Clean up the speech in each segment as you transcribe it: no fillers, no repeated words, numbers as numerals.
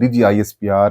DGISPR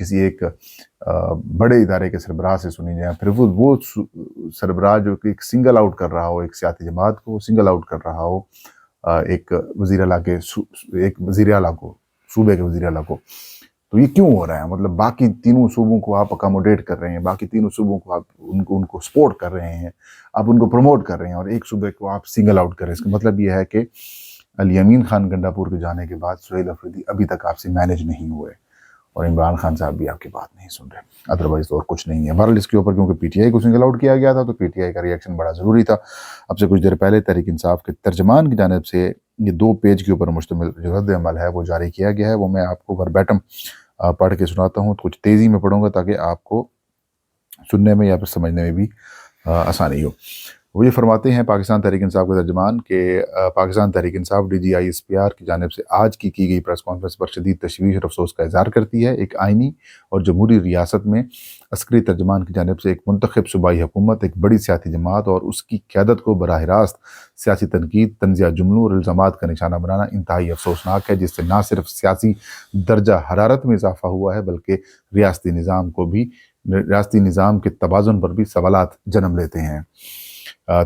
کسی ایک بڑے ادارے کے سربراہ سے سنی جائیں، پھر وہ سربراہ جو کہ ایک سنگل آؤٹ کر رہا ہو ایک سیاسی جماعت کو، سنگل آؤٹ کر رہا ہو ایک وزیر اعلیٰ کو، صوبے کے وزیر اعلیٰ کو، تو یہ کیوں ہو رہا ہے؟ مطلب باقی تینوں صوبوں کو آپ اکاموڈیٹ کر رہے ہیں، باقی تینوں صوبوں کو آپ ان کو سپورٹ کر رہے ہیں، آپ ان کو پروموٹ کر رہے ہیں، اور ایک صوبے کو آپ سنگل آؤٹ کر رہے ہیں۔ اس کا مطلب یہ ہے کہ علی امین خان گنڈا پور کے جانے کے بعد سہیل افریدی ابھی تک آپ سے مینیج نہیں ہوئے، اور عمران خان صاحب بھی آپ کی بات نہیں سن رہے، ادروائز اور کچھ نہیں ہے۔ بہرحال اس کے اوپر کیونککہ پی ٹی آئی کو سنگل آؤٹ کیا گیا تھا تو پی ٹی آئی کا ریئیکشن بڑا ضروری تھا۔ اب سے کچھ دیر پہلے تحریک انصاف کے ترجمان کی جانب سے یہ 2 پیج کے اوپر مشتمل جو رد عمل ہے وہ جاری کیا گیا ہے، وہ میں آپ کو وربیٹم پڑھ کے سناتا ہوں، کچھ تیزی میں پڑھوں گا تاکہ آپ کو سننے میں یا پھر سمجھنے میں بھی آسانی ہو۔ وہ یہ فرماتے ہیں پاکستان تحریک انصاف کے ترجمان کہ Pakistan Tehreek Insaf D G I S P R کی جانب سے آج کی گئی پریس کانفرنس پر شدید تشویش اور افسوس کا اظہار کرتی ہے۔ ایک آئینی اور جمہوری ریاست میں عسکری ترجمان کی جانب سے ایک منتخب صوبائی حکومت، ایک بڑی سیاسی جماعت اور اس کی قیادت کو براہ راست سیاسی تنقید، طنزیہ جملوں اور الزامات کا نشانہ بنانا انتہائی افسوسناک ہے، جس سے نہ صرف سیاسی درجہ حرارت میں اضافہ ہوا ہے بلکہ ریاستی نظام کے توازن پر بھی سوالات جنم لیتے ہیں۔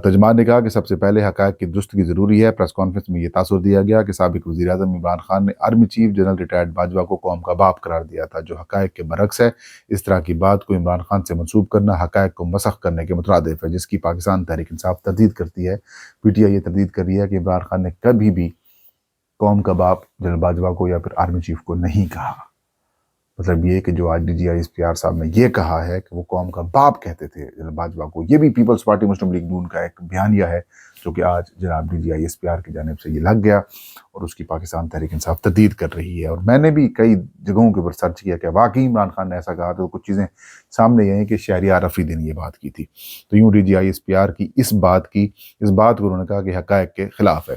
ترجمان نے کہا کہ سب سے پہلے حقائق کی درستگی ضروری ہے۔ پریس کانفرنس میں یہ تاثر دیا گیا کہ سابق وزیر اعظم عمران خان نے army chief general retired Bajwa کو قوم کا باپ قرار دیا تھا، جو حقائق کے برعکس ہے۔ اس طرح کی بات کو عمران خان سے منسوب کرنا حقائق کو مسخ کرنے کے مترادف ہے، جس کی پاکستان تحریک انصاف تردید کرتی ہے۔ پی ٹی آئی یہ تردید کر رہی ہے کہ عمران خان نے کبھی بھی قوم کا باپ جنرل باجوہ کو یا پھر آرمی چیف کو نہیں کہا۔ مطلب یہ کہ جو آج D G I S P R صاحب نے یہ کہا ہے کہ وہ قوم کا باپ کہتے تھے جنرل باجوہ کو، یہ بھی Peoples Party Muslim League Noon کا ایک بیانیہ ہے جو کہ آج جناب D G I S P R کی جانب سے یہ لگ گیا اور اس کی پاکستان تحریک انصاف تردید کر رہی ہے۔ اور میں نے بھی کئی جگہوں کے اوپر سرچ کیا کہ واقعی عمران خان نے ایسا کہا، تو کچھ چیزیں سامنے یہ ہیں کہ شہریار افریدی نے یہ بات کی تھی۔ تو یوں D G I S P R کی اس بات کو انہوں نے کہا کہ حقائق کے خلاف ہے۔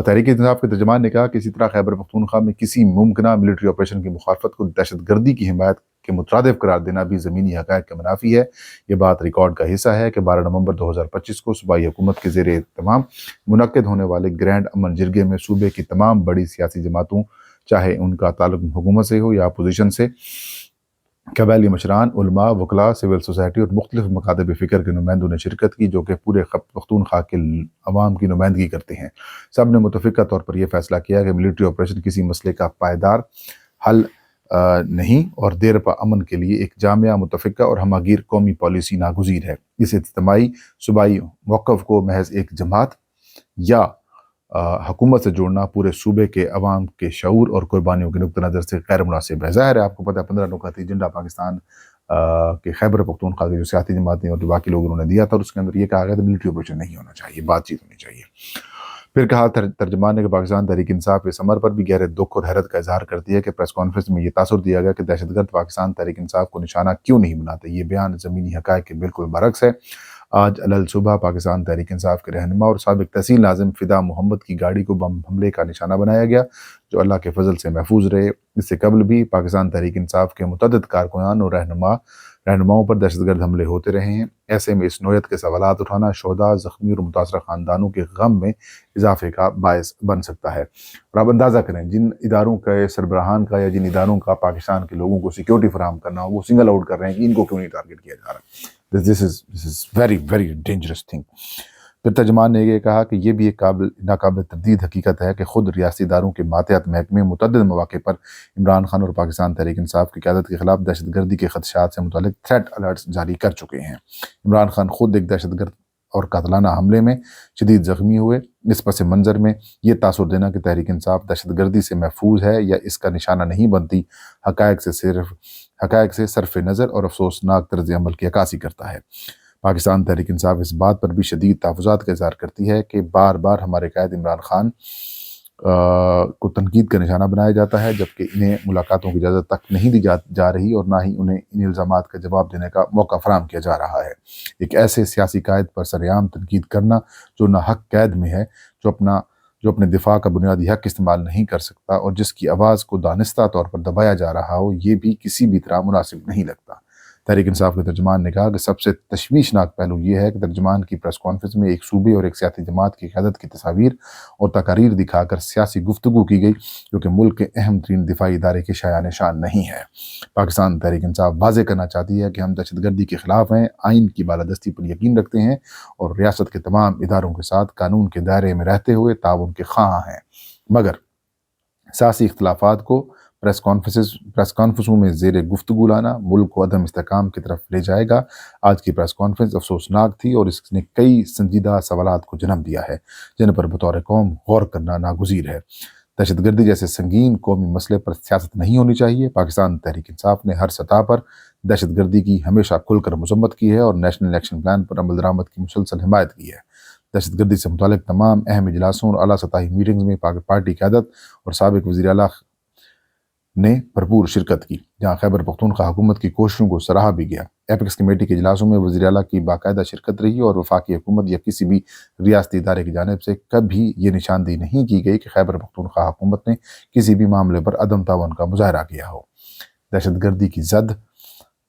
تحریک انصاف کے ترجمان نے کہا کہ اسی طرح خیبر پختونخوا میں کسی ممکنہ ملٹری آپریشن کی مخالفت کو دہشت گردی کی حمایت کے مترادف قرار دینا بھی زمینی حقائق کے منافی ہے۔ یہ بات ریکارڈ کا حصہ ہے کہ 12 نومبر 2025 کو صوبائی حکومت کے زیر اہتمام منعقد ہونے والے گرینڈ امن جرگے میں صوبے کی تمام بڑی سیاسی جماعتوں، چاہے ان کا تعلق حکومت سے ہو یا اپوزیشن سے، قبائلی مشران، علماء، وکلاء، سول سوسائٹی اور مختلف مکاتب فکر کے نمائندوں نے شرکت کی، جو کہ پورے پختونخوا کے عوام کی نمائندگی کرتے ہیں۔ سب نے متفقہ طور پر یہ فیصلہ کیا کہ ملٹری آپریشن کسی مسئلے کا پائیدار حل نہیں اور دیر پا امن کے لیے ایک جامعہ، متفقہ اور ہمہ گیر قومی پالیسی ناگزیر ہے۔ اس اجتماعی صوبائی موقف کو محض ایک جماعت یا حکومت سے جوڑنا پورے صوبے کے عوام کے شعور اور قربانیوں کے نقطہ نظر سے غیر مناسب ہے۔ ظاہر ہے آپ کو پتہ ہے 15 نکاتی ایجنڈا پاکستان کے خیبر پختونخوا کے جو سیاسی جماعتیں اور جو باقی لوگ انہوں نے دیا تھا، اور اس کے اندر یہ کہا گیا تھا ملٹری آپریشن نہیں ہونا چاہیے، بات چیت ہونی چاہیے۔ پھر کہا ترجمان نے کہ پاکستان تحریک انصاف اس امر پر بھی گہرے دکھ اور حیرت کا اظہار کرتی ہے کہ پریس کانفرنس میں یہ تاثر دیا گیا کہ دہشت گرد پاکستان تحریک انصاف کو نشانہ کیوں نہیں بناتے۔ یہ بیان زمینی حقائق کے بالکل برعکس ہے۔ آج علل صبح پاکستان تحریک انصاف کے رہنما اور سابق تحصیل ناظم فدا محمد کی گاڑی کو بم حملے کا نشانہ بنایا گیا، جو اللہ کے فضل سے محفوظ رہے۔ اس سے قبل بھی پاکستان تحریک انصاف کے متعدد کارکنان اور رہنماؤں پر دہشت گرد حملے ہوتے رہے ہیں۔ ایسے میں اس نوعیت کے سوالات اٹھانا شہداء، زخمی اور متاثرہ خاندانوں کے غم میں اضافے کا باعث بن سکتا ہے۔ اور آپ اندازہ کریں جن اداروں کے سربراہان کا یا جن اداروں کا پاکستان کے لوگوں کو سیکیورٹی فراہم کرنا ہو، وہ سنگل آؤٹ کر رہے ہیں کہ ان کو کیوں نہیں ٹارگٹ کیا جا رہا۔ This is very very dangerous thing۔ پھر ترجمان نے یہ کہا کہ یہ بھی ایک ناقابل تردید حقیقت ہے کہ خود ریاستی اداروں کے ماتحت محکمے متعدد مواقع پر عمران خان اور پاکستان تحریک انصاف کی قیادت کے خلاف دہشت گردی کے خدشات سے متعلق تھریٹ الرٹس جاری کر چکے ہیں۔ عمران خان خود ایک دہشت گرد اور قاتلانہ حملے میں شدید زخمی ہوئے۔ اس پس منظر میں یہ تاثر دینا کہ تحریک انصاف دہشت گردی سے محفوظ ہے یا اس کا نشانہ نہیں بنتی، حقائق سے صرف نظر اور افسوسناک طرز عمل کی عکاسی کرتا ہے۔ پاکستان تحریک انصاف اس بات پر بھی شدید تحفظات کا اظہار کرتی ہے کہ بار بار ہمارے قائد عمران خان کو تنقید کا نشانہ بنایا جاتا ہے، جبکہ انہیں ملاقاتوں کی اجازت تک نہیں دی جا رہی اور نہ ہی انہیں ان الزامات کا جواب دینے کا موقع فراہم کیا جا رہا ہے۔ ایک ایسے سیاسی قائد پر سرعام تنقید کرنا جو ناحق قید میں ہے، جو اپنے دفاع کا بنیادی حق استعمال نہیں کر سکتا اور جس کی آواز کو دانستہ طور پر دبایا جا رہا ہو، یہ بھی کسی بھی طرح مناسب نہیں لگتا۔ تحریک انصاف کے ترجمان نے کہا کہ سب سے تشویشناک پہلو یہ ہے کہ ترجمان کی پریس کانفرنس میں ایک صوبے اور ایک سیاسی جماعت کی قیادت کی تصاویر اور تقاریر دکھا کر سیاسی گفتگو کی گئی جو کہ ملک کے اہم ترین دفاعی ادارے کے شایان نشان نہیں ہے۔ پاکستان تحریک انصاف واضح کرنا چاہتی ہے کہ ہم دہشت گردی کے خلاف ہیں، آئین کی بالادستی پر یقین رکھتے ہیں اور ریاست کے تمام اداروں کے ساتھ قانون کے دائرے میں رہتے ہوئے تعاون کے خواہاں ہیں، مگر سیاسی اختلافات کو پریس کانفرنسوں میں زیر گفتگو لانا ملک کو عدم استحکام کی طرف لے جائے گا۔ آج کی پریس کانفرنس افسوسناک تھی اور اس نے کئی سنجیدہ سوالات کو جنم دیا ہے جن پر بطور قوم غور کرنا ناگزیر ہے۔ دہشت گردی جیسے سنگین قومی مسئلے پر سیاست نہیں ہونی چاہیے۔ پاکستان تحریک انصاف نے ہر سطح پر دہشت گردی کی ہمیشہ کھل کر مذمت کی ہے اور نیشنل ایکشن پلان پر عمل درآمد کی مسلسل حمایت کی ہے۔ دہشت گردی سے متعلق تمام اہم اجلاسوں اور اعلیٰ سطحی میٹنگز میں پارٹی قیادت اور سابق وزیر اعلیٰ نے بھرپور شرکت کی، جہاں خیبر پختونخوا حکومت کی کوششوں کو سراہا بھی گیا۔ ایپیکس کمیٹی کے اجلاسوں میں وزیر اعلیٰ کی باقاعدہ شرکت رہی اور وفاقی حکومت یا کسی بھی ریاستی ادارے کی جانب سے کبھی یہ نشاندہی نہیں کی گئی کہ خیبر پختونخوا حکومت نے کسی بھی معاملے پر عدم تعاون کا مظاہرہ کیا ہو۔ دہشت گردی کی زد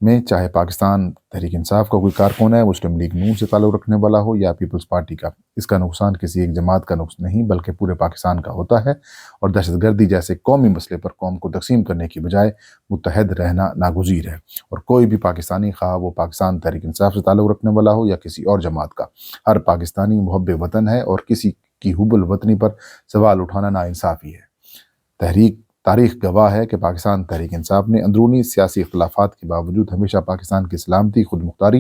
میں چاہے پاکستان تحریک انصاف کا کوئی کارکن ہے، مسلم لیگ نون سے تعلق رکھنے والا ہو یا پیپلز پارٹی کا، اس کا نقصان کسی ایک جماعت کا نقص نہیں بلکہ پورے پاکستان کا ہوتا ہے، اور دہشت گردی جیسے قومی مسئلے پر قوم کو تقسیم کرنے کی بجائے متحد رہنا ناگزیر ہے، اور کوئی بھی پاکستانی خواہ وہ پاکستان تحریک انصاف سے تعلق رکھنے والا ہو یا کسی اور جماعت کا، ہر پاکستانی محب وطن ہے اور کسی کی حب الوطنی پر سوال اٹھانا ناانصافی ہے۔ تاریخ گواہ ہے کہ پاکستان تحریک انصاف نے اندرونی سیاسی اختلافات کے باوجود ہمیشہ پاکستان کی سلامتی، خود مختاری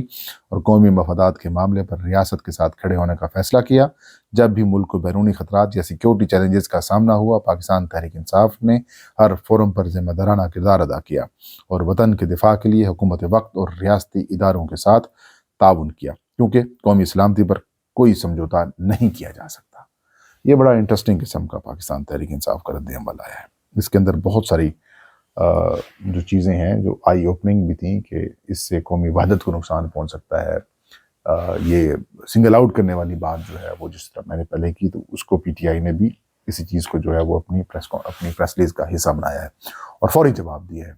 اور قومی مفادات کے معاملے پر ریاست کے ساتھ کھڑے ہونے کا فیصلہ کیا۔ جب بھی ملک کو بیرونی خطرات یا سیکیورٹی چیلنجز کا سامنا ہوا، پاکستان تحریک انصاف نے ہر فورم پر ذمہ دارانہ کردار ادا کیا اور وطن کے دفاع کے لیے حکومت وقت اور ریاستی اداروں کے ساتھ تعاون کیا، کیونکہ قومی سلامتی پر کوئی سمجھوتا نہیں کیا جا سکتا۔ یہ بڑا انٹرسٹنگ قسم کا پاکستان تحریک انصاف کا رد عمل آیا ہے۔ اس کے اندر بہت ساری جو چیزیں ہیں جو آئی اوپننگ بھی تھیں کہ اس سے قومی وحدت کو نقصان پہنچ سکتا ہے۔ یہ سنگل آؤٹ کرنے والی بات جو ہے وہ جس طرح میں نے پہلے کی، تو اس کو پی ٹی آئی نے بھی اسی چیز کو جو ہے وہ اپنی پریس ریلیز کا حصہ بنایا ہے اور فوری جواب دیا ہے۔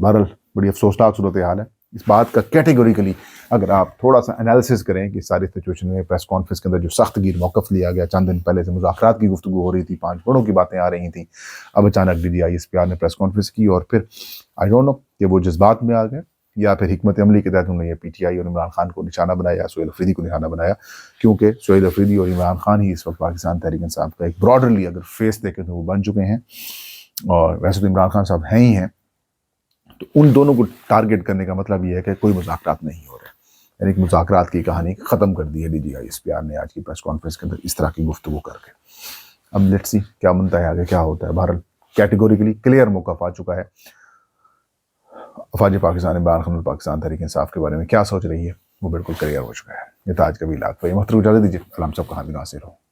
بہرحال بڑی افسوسناک صورتحال ہے۔ اس بات کا کیٹیگوریکلی اگر آپ تھوڑا سا انالیسس کریں کہ ساری سچویشن میں پریس کانفرنس کے اندر جو سخت گیر موقف لیا گیا، چند دن پہلے سے مذاکرات کی گفتگو ہو رہی تھی، 5 بڑوں کی باتیں آ رہی تھیں، اب اچانک DGISPR نے پریس کانفرنس کی اور پھر آئی ڈونٹ نو کہ وہ جذبات میں آ گئے یا پھر حکمت عملی کے تحت انہوں نے یہ PTI اور عمران خان کو نشانہ بنایا، سہیل افریدی کو نشانہ بنایا، کیونکہ سہیل افریدی اور عمران خان ہی اس وقت پاکستان تحریک انصاف کا ایک براڈرلی اگر فیس دیکھیں تو وہ بن چکے ہیں، اور ویسے تو عمران خان صاحب ہیں ہی ہیں، تو ان دونوں کو ٹارگٹ کرنے کا مطلب یہ ہے کہ کوئی مذاکرات نہیں ہو رہے، یعنی کہ مذاکرات کی کہانی ختم کر دی ہے DGISPR نے آج کی پریس کانفرنس کے اندر اس طرح کی گفتگو کر کے۔ اب لیٹس سی کیا بنتا ہے آگے، کیا ہوتا ہے۔ بہرحال کیٹیگوریکلی کلیئر موقف آ چکا ہے۔ افواج پاکستان عمران خان اور پاکستان تحریک انصاف کے بارے میں کیا سوچ رہی ہے وہ بالکل کلیئر ہو چکا ہے۔ یہ تھا آج کا ویلاگ۔ محترم اجازت دیجیے، علام صاحب کہاں بھی ناصر ہو۔